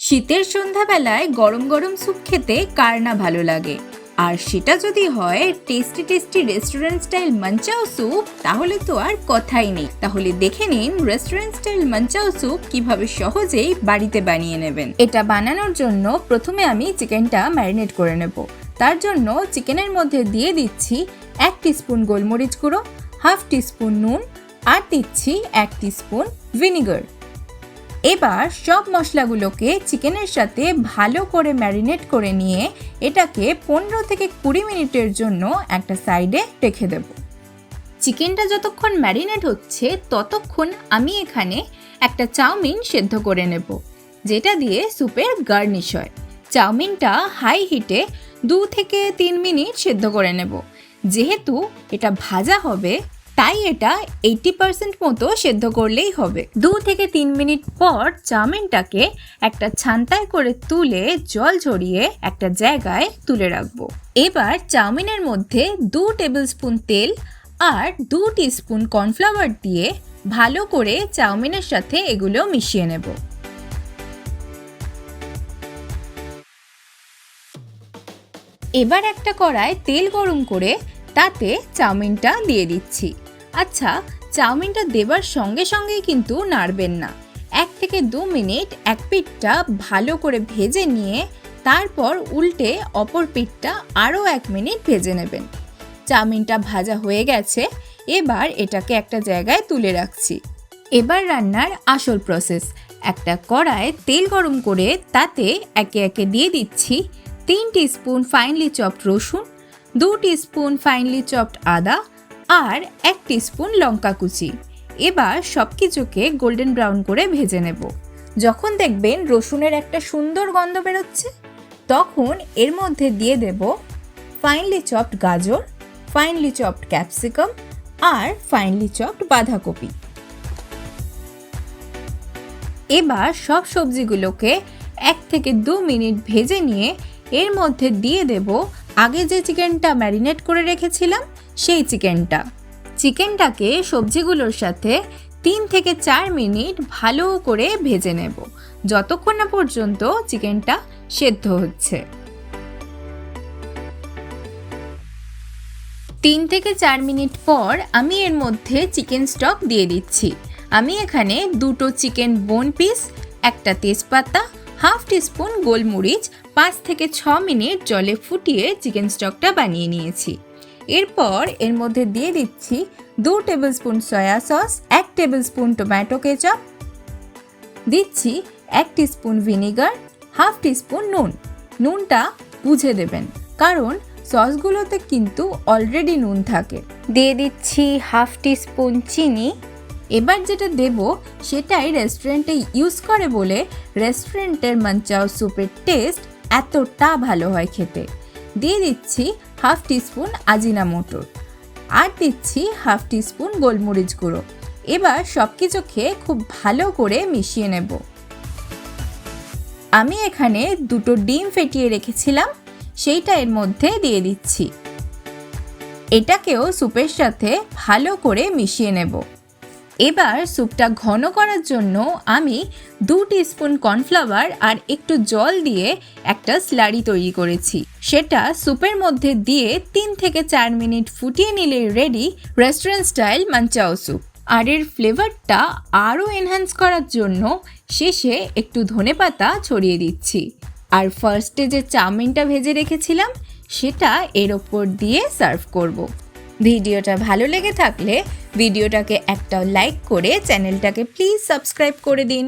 শীতের সন্ধ্যাবেলায় গরম গরম স্যুপ খেতে কার না ভালো লাগে, আর সেটা যদি হয় tasty tasty restaurant style manchow soup, তাহলে তো আর কথাই নেই। তাহলে দেখে নিন রেস্টুরেন্ট স্টাইল মাঞ্চাও স্যুপ কিভাবে সহজেই বাড়িতে বানিয়ে নেবেন। এটা বানানোর জন্য প্রথমে আমি চিকেনটা ম্যারিনেট করে নেব। তার জন্য চিকেনের মধ্যে দিয়ে দিচ্ছি 1 টিস্পুন গোলমরিচ গুঁড়ো, হাফ টিস্পুন নুন, আর দিচ্ছি 1 টিস্পুন ভিনিগার। এবার সব মশলাগুলোকে চিকেনের সাথে ভালো করে ম্যারিনেট করে নিয়ে এটাকে 15 থেকে 20 মিনিটের জন্য একটা সাইডে রেখে দেব। চিকেনটা যতক্ষণ ম্যারিনেট হচ্ছে ততক্ষণ আমি এখানে একটা চাউমিন সেদ্ধ করে নেব, যেটা দিয়ে স্যুপের গার্নিশ হয়। চাউমিনটা হাই হিটে 2 থেকে 3 মিনিট সেদ্ধ করে নেব। যেহেতু এটা ভাজা হবে তাই এটা 80% মতো সেদ্ধ করলেই হবে। 2 থেকে 3 মিনিট পর চাউমিনটাকে একটা ছান্তায় করে তুলে জল ঝরিয়ে একটা জায়গায় তুলে রাখবো। এবার চাউমিনের মধ্যে 2 টেবিলস্পুন তেল আর 2 টিস্পুন কর্নফ্লাওয়ার দিয়ে ভালো করে চাউমিনের সাথে এগুলো মিশিয়ে নেব। এবার একটা কড়ায় তেল গরম করে তাতে চাউমিনটা দিয়ে দিচ্ছি। আচ্ছা, চাউমিনটা দেবার সঙ্গে সঙ্গেই কিন্তু নাড়বেন না। 1 থেকে 2 মিনিট এক পিঠটা ভালো করে ভেজে নিয়ে তারপর উল্টে অপর পিঠটা আরও 1 মিনিট ভেজে নেবেন। চাউমিনটা ভাজা হয়ে গেছে, এবার এটাকে একটা জায়গায় তুলে রাখছি। এবার রান্নার আসল প্রসেস। একটা কড়ায় তেল গরম করে তাতে একে একে দিয়ে দিচ্ছি 3 টিস্পুন ফাইনলি চপড রসুন, 2 টিস্পুন ফাইনলি চপড আদা আর 1 টিস্পুন লঙ্কা কুচি। এবার সব কিছুকে গোল্ডেন ব্রাউন করে ভেজে নেব। যখন দেখবেন রসুনের একটা সুন্দর গন্ধ বেরোচ্ছে, তখন এর মধ্যে দিয়ে দেব ফাইনলি চপড গাজর, ফাইনলি চপড ক্যাপসিকাম আর ফাইনলি চপড বাঁধাকপি। এবার সব সবজিগুলোকে 1 থেকে 2 মিনিট ভেজে নিয়ে এর মধ্যে দিয়ে দেব আগে যে চিকেনটা ম্যারিনেট করে রেখেছিলাম সেই চিকেনটাকে সবজিগুলোর সাথে 3 থেকে 4 মিনিট ভালো করে ভেজে নেব, যতক্ষণ না পর্যন্ত চিকেনটা সেদ্ধ হচ্ছে। 3 থেকে 4 মিনিট পর আমি এর মধ্যে চিকেন স্টক দিয়ে দিচ্ছি। আমি এখানে 2টো চিকেন বোন পিস, একটা তেজপাতা, হাফ টিস্পুন গোলমরিচ 5 থেকে 6 মিনিট জলে ফুটিয়ে চিকেন স্টকটা বানিয়ে নিয়েছি। এরপর এর মধ্যে দিয়ে দিচ্ছি 2 tablespoon soya sauce, 1 tablespoon tomato ketchup, দিচ্ছি 1 টিস্পুন ভিনিগার, হাফ টিস্পুন নুন। নুনটা বুঝে দেবেন, কারণ সসগুলোতে কিন্তু অলরেডি নুন থাকে। দিয়ে দিচ্ছি হাফ টিস্পুন চিনি। এবার যেটা দেব সেটাই রেস্টুরেন্টে ইউজ করে বলে রেস্টুরেন্টের মাঞ্চাও স্যুপের টেস্ট এতটা ভালো হয় খেতে। দিয়ে দিচ্ছি হাফ টিস্পুন আজিনামোটো আর দিচ্ছি হাফ টিস্পুন গোলমরিচ গুঁড়ো। এবার সব কিছুকে খুব ভালো করে মিশিয়ে নেব। আমি এখানে 2টো ডিম ফেটিয়ে রেখেছিলাম, সেইটা এর মধ্যে দিয়ে দিচ্ছি। এটাকেও স্যুপের সাথে ভালো করে মিশিয়ে নেব। এবার স্যুপটা ঘন করার জন্য আমি 2 টিস্পুন কর্নফ্লাওয়ার আর একটু জল দিয়ে একটা স্লারি তৈরি করেছি। সেটা স্যুপের মধ্যে দিয়ে 3 থেকে 4 মিনিট ফুটিয়ে নিলে ready restaurant style manchow soup. আর এর ফ্লেভারটা আরও এনহ্যান্স করার জন্য শেষে একটু ধনেপাতা ছড়িয়ে দিচ্ছি। আর ফার্স্টে যে চাউমিনটা ভেজে রেখেছিলাম সেটা এর ওপর দিয়ে সার্ভ করব। ভিডিওটা ভালো লেগে থাকলে ভিডিওটাকে একটা লাইক করে চ্যানেলটাকে প্লিজ সাবস্ক্রাইব করে দিন।